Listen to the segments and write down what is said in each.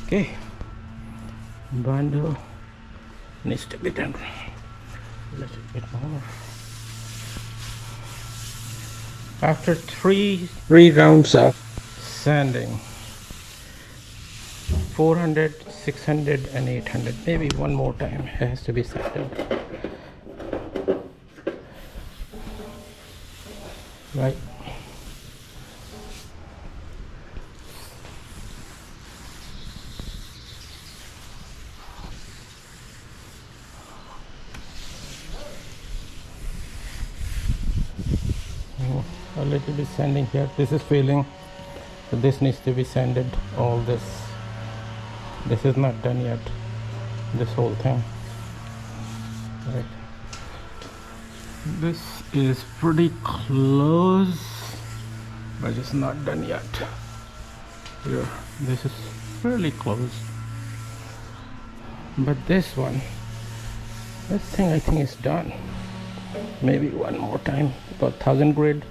Okay, bundle needs to be done a little bit more. After three rounds of sanding, 400, 600 and 800, maybe one more time it has to be sanded, right? A little bit sanding here. This is failing, so this needs to be sanded. All this is not done yet, this whole thing, right? This is pretty close, but it's not done yet. Here, this is fairly close, but this thing I think is done. Maybe one more time, about 1000 grid.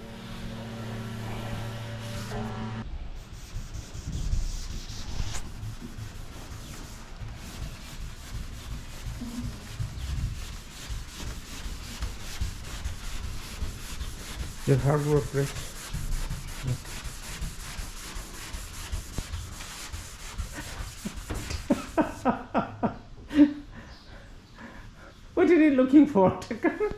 Your hard work, Rich. What are you looking for, Tucker?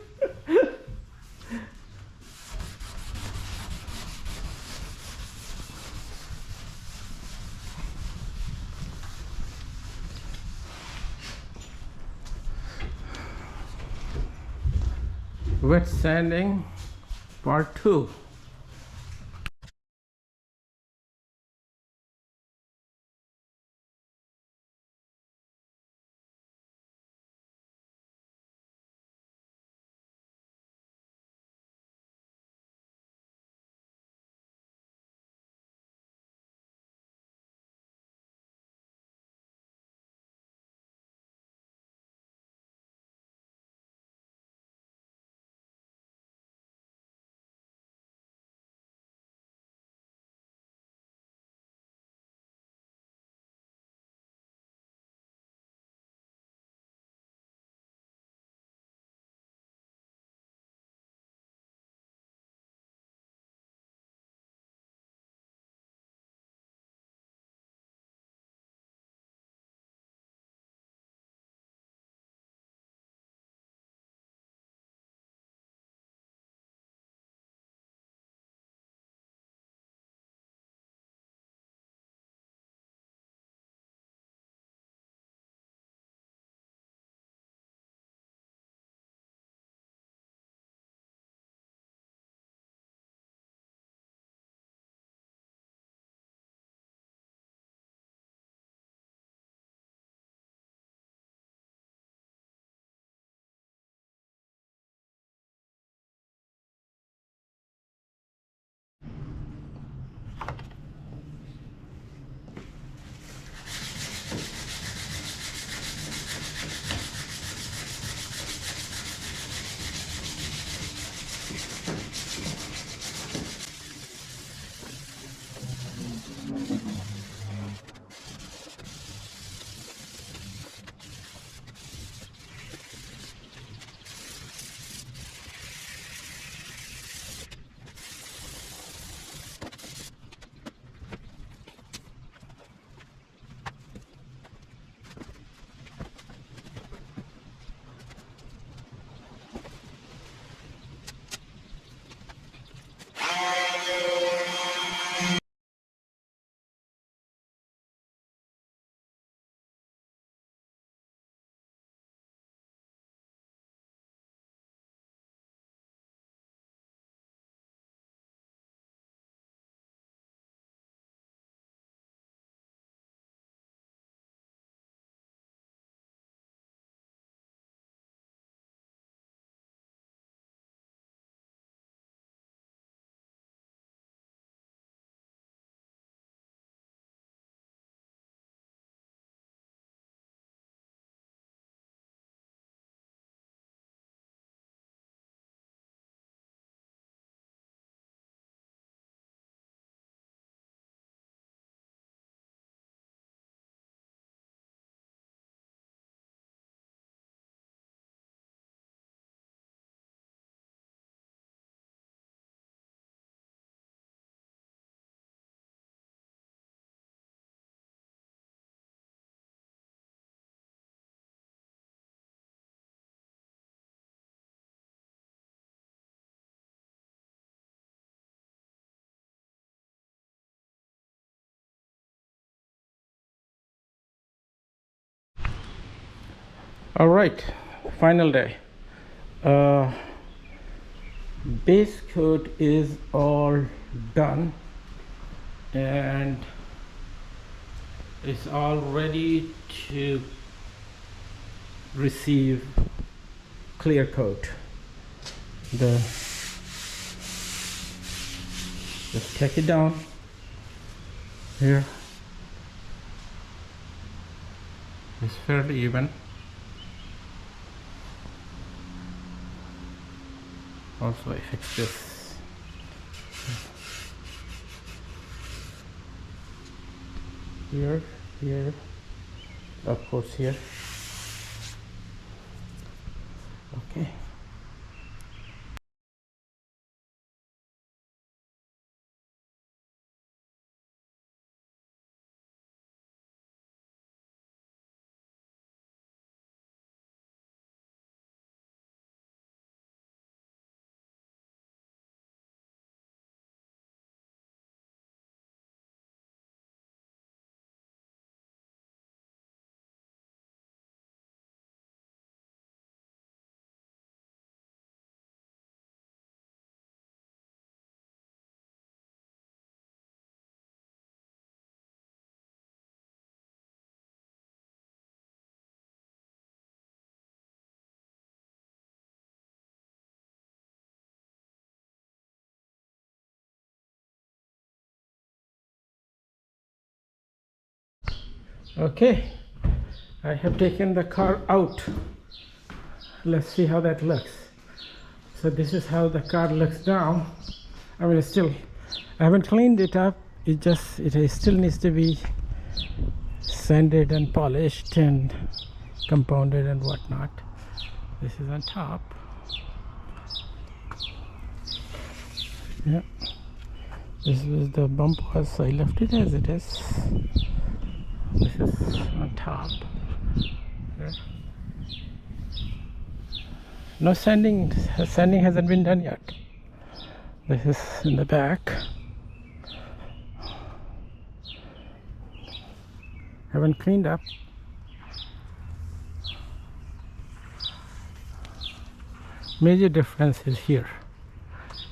Wet sanding part 2. All right, final day. uh, Base coat is all done and it's all ready to receive clear coat. Just take it down here. It's fairly even. Also I fix this. Here, of course here. Okay. Okay, I have taken the car out. Let's see how that looks. So this is how the car looks now. I mean, I haven't cleaned it up. It still needs to be sanded and polished and compounded and whatnot. This is on top. Yeah, this is the bump was, I left it as it is. This is on top. Yeah. No sanding hasn't been done yet. This is in the back. Haven't cleaned up. Major difference is here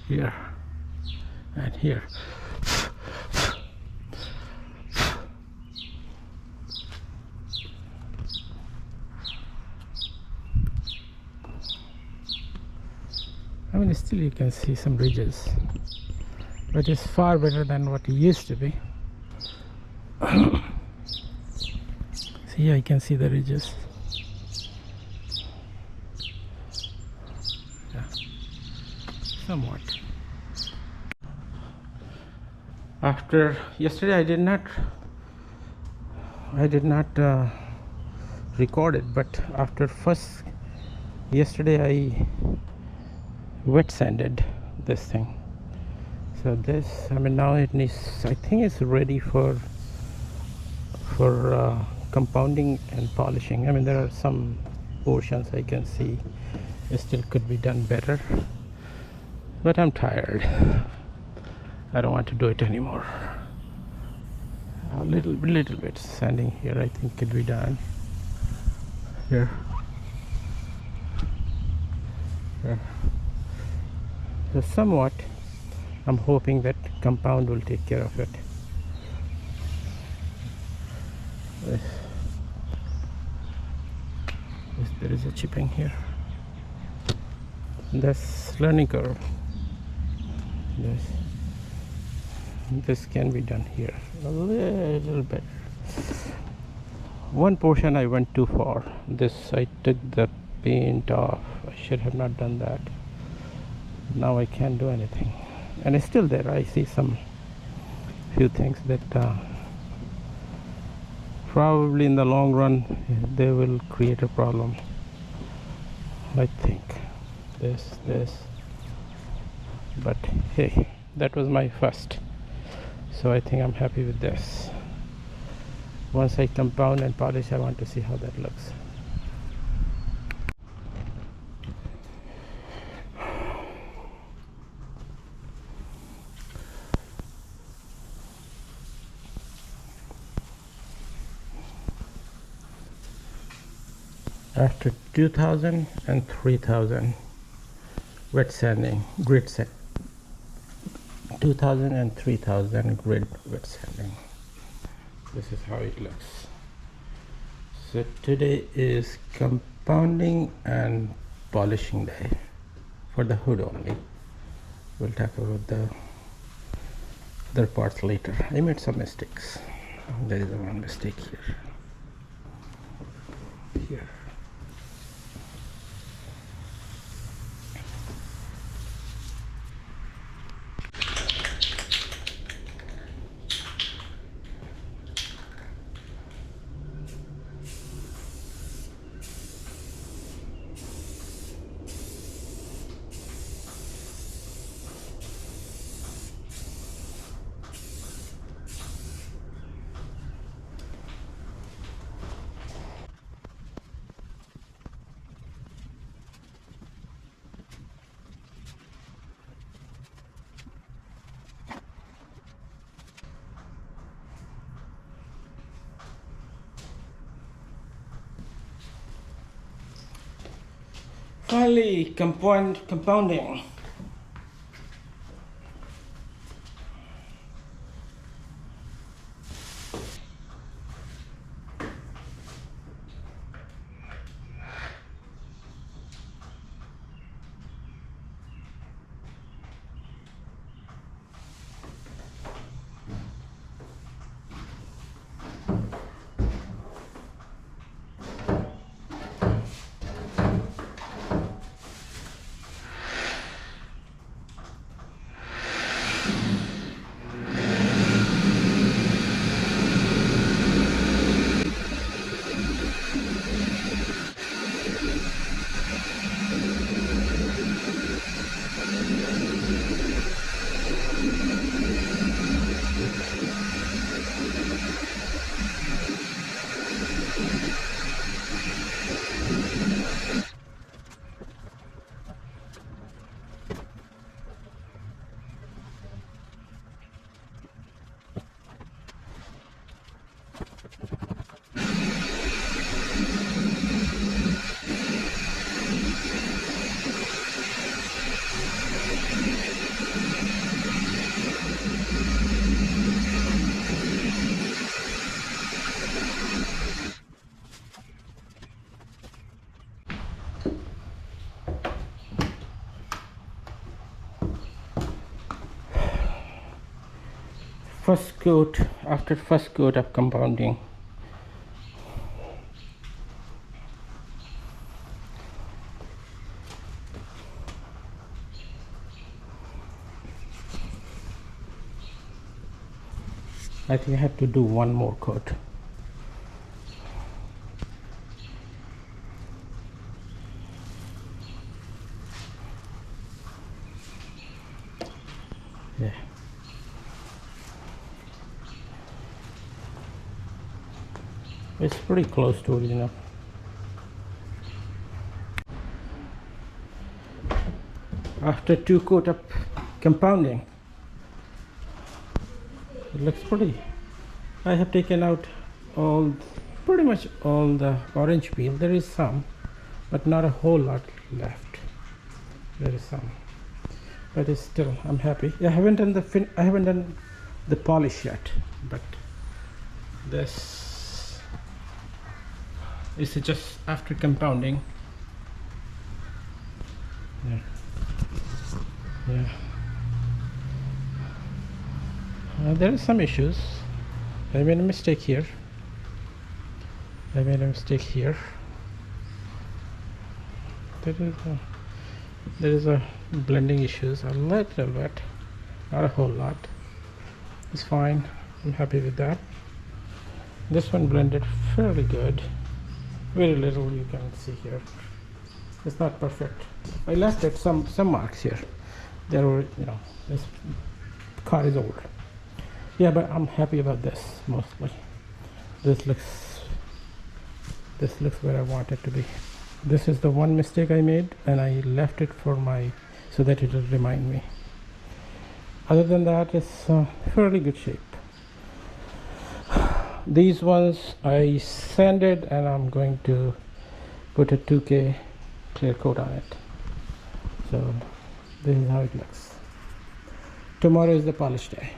and here. I mean, still you can see some ridges, but it's far better than what it used to be. See, I can see the ridges. Yeah, somewhat. After yesterday, I did not record it, but after yesterday I wet sanded this thing. So this, I mean, now it needs, I think it's ready for compounding and polishing. I mean, there are some portions I can see it still could be done better, but I'm tired. I don't want to do it anymore. A little bit sanding here I think could be done. Here. So somewhat I'm hoping that compound will take care of it. There is a chipping here. That's learning curve. This can be done here a little bit. One portion I went too far. This, I took the paint off. I should have not done that. Now I can't do anything, and it's still there. I see some few things that probably in the long run they will create a problem. I think this, but hey, that was my first, so I think I'm happy with this. Once I compound and polish, I want to see how that looks. After 2000 and 3000 wet sanding, grid set, 2000 and 3000 grid wet sanding, this is how it looks. So today is compounding and polishing day for the hood only. We'll talk about the other parts later. I made some mistakes. There is one mistake here. Here. Finally, compounding. First coat, after first coat of compounding, I think I have to do one more coat. Yeah. It's pretty close to original. After two coat of compounding, it looks pretty. I have taken out pretty much all the orange peel. There is some, but not a whole lot left. There is some, but it's still, I'm happy. I haven't done the polish yet, but this is just after compounding. Yeah. Yeah. There are some issues. I made a mistake here. There is a blending issues, a little bit, not a whole lot. It's fine. I'm happy with that. This one blended fairly good. Very little you can see here. It's not perfect. I left it some marks here. There were, this car is old. Yeah, but I'm happy about this mostly. This looks where I want it to be. This is the one mistake I made, and I left it for so that it will remind me. Other than that, it's fairly good shape. These ones I sanded, and I'm going to put a 2K clear coat on it. So this is how it looks. Tomorrow is the polish day.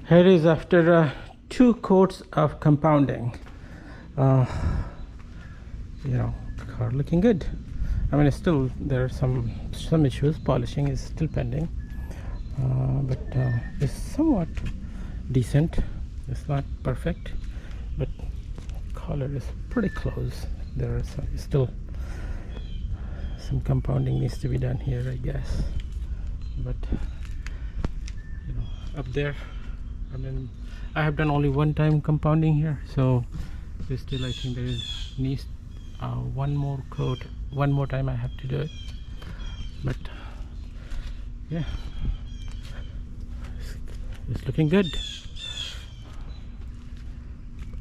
Here is after 2 coats of compounding. You know, the car looking good. I mean, still there are some issues. Polishing is still pending, but it's somewhat decent. It's not perfect, but color is pretty close. There are still some compounding needs to be done here, I guess. But you know, up there, I mean, I have done only one time compounding here, so there's still, I think there is needs one more coat. One more time I have to do it. But yeah, it's looking good.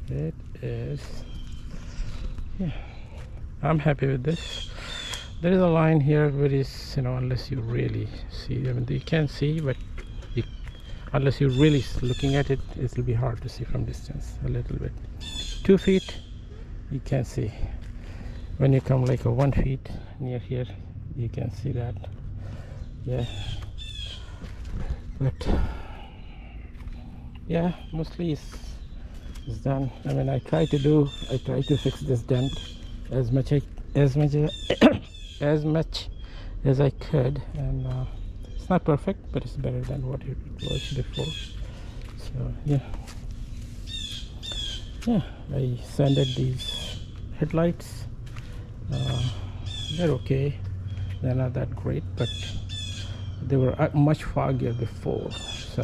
It is. Yeah, I'm happy with this. There is a line here where is, you know, unless you really see, I mean, you can see, but unless you're really looking at it, it will be hard to see from distance a little bit. 2 feet you can see. When you come like a 1 feet near here, you can see that. Yeah, but yeah, mostly it's done. I mean, I try to fix this dent as much as I could, and it's not perfect, but it's better than what it was before. So yeah, I sanded these headlights. They're okay. They're not that great, but they were much foggier before. So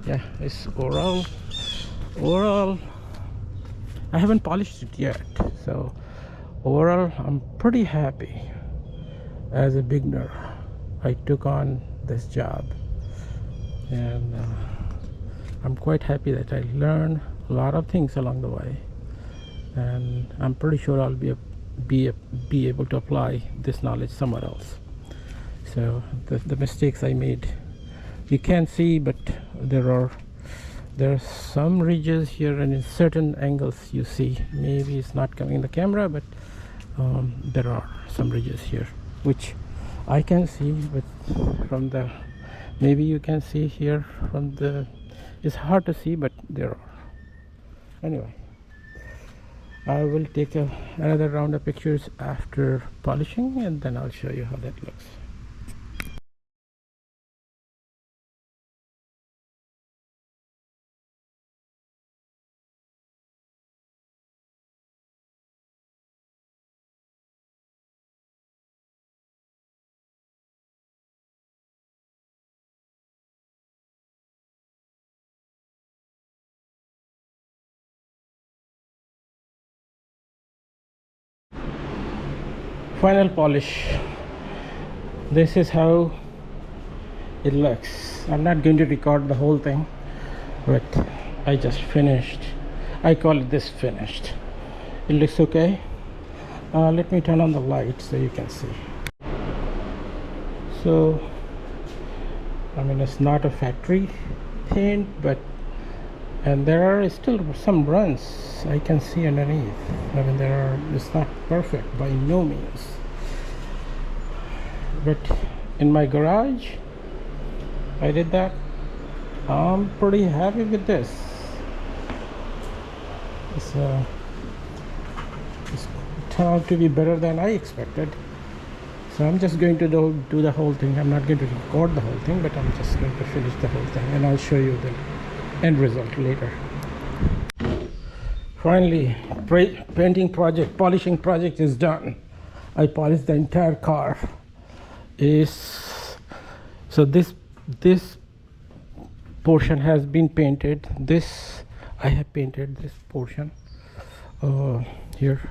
yeah, it's overall I haven't polished it yet, so overall I'm pretty happy. As a beginner, I took on this job, and I'm quite happy that I learned a lot of things along the way, and I'm pretty sure I'll be able to apply this knowledge somewhere else. So the mistakes I made, you can't see, but there are some ridges here, and in certain angles you see, maybe it's not coming in the camera, but there are some ridges here which I can see, but from the, maybe you can see here from the, it's hard to see, but there are. Anyway, I will take another round of pictures after polishing, and then I'll show you how that looks. Final polish. This is how it looks. I'm not going to record the whole thing, but I just finished. I call it this finished. It looks okay. Let me turn on the light so you can see. So I mean, it's not a factory paint, but and there are still some runs I can see underneath. I mean, it's not perfect by no means, but in my garage I did that. I'm pretty happy with this. It's turned out to be better than I expected. So I'm just going to do the whole thing. I'm not going to record the whole thing, but I'm just going to finish the whole thing, and I'll show you the end result later. Finally, polishing project is done. I polished the entire car. So this portion has been painted. I have painted this portion here.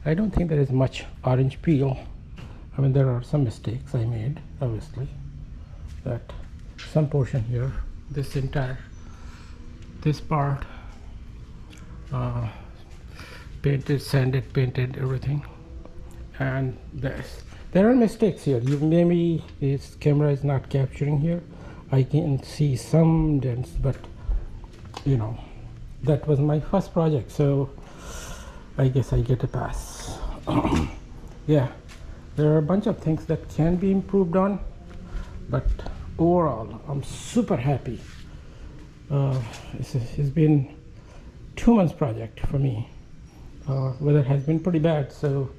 I don't think there is much orange peel. I mean, there are some mistakes I made, obviously. That some portion here, this part, painted, sanded, painted, everything. And there are mistakes here. Maybe this camera is not capturing here. I can see some dents, but you know, that was my first project, so I guess I get a pass. Yeah, there are a bunch of things that can be improved on, but overall I'm super happy. It's been 2 months project for me. Weather has been pretty bad, so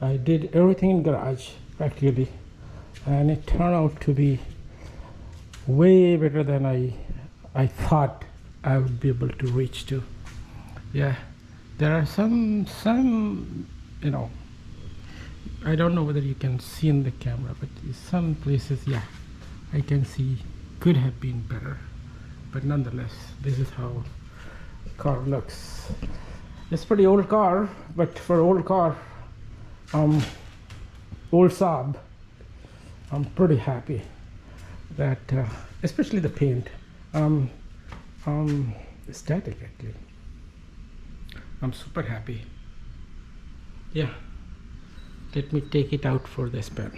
I did everything in garage practically, and it turned out to be way better than I thought I would be able to reach to. Yeah, there are some you know, I don't know whether you can see in the camera, but some places, yeah, I can see could have been better, but nonetheless this is how the car looks. It's a pretty old car, but for old car, old Saab, I'm pretty happy that especially the paint, static actually. I'm super happy. Yeah, let me take it out for the spin.